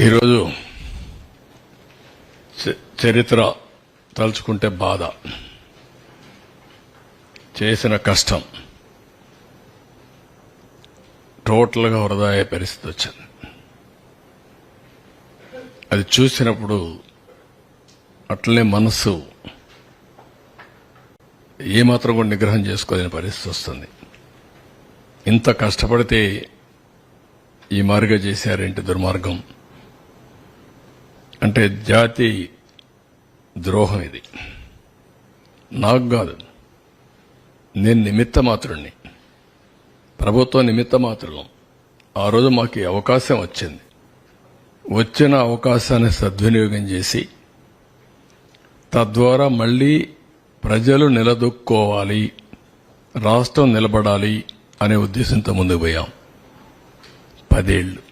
ఈరోజు చరిత్ర తలుచుకుంటే బాధ, చేసిన కష్టం టోటల్గా వృధా అయ్యే పరిస్థితి వచ్చింది. అది చూసినప్పుడు అట్లనే మనస్సు ఏమాత్రం కూడా నిగ్రహం చేసుకోలేని పరిస్థితి వస్తుంది. ఇంత కష్టపడితే ఈ మార్గం చేశారేంటి దుర్మార్గం అంటే జాతి ద్రోహం. ఇది నాకు కాదు, నేను నిమిత్త మాత్రుడిని, ప్రభుత్వం నిమిత్త మాత్రం. ఆ రోజు మాకు అవకాశం వచ్చింది. వచ్చిన అవకాశాన్ని సద్వినియోగం చేసి తద్వారా మళ్లీ ప్రజలు నిలదొక్కోవాలి, రాష్ట్రం నిలబడాలి అనే ఉద్దేశంతో ముందుకు పోయాం. 10 ఏళ్లు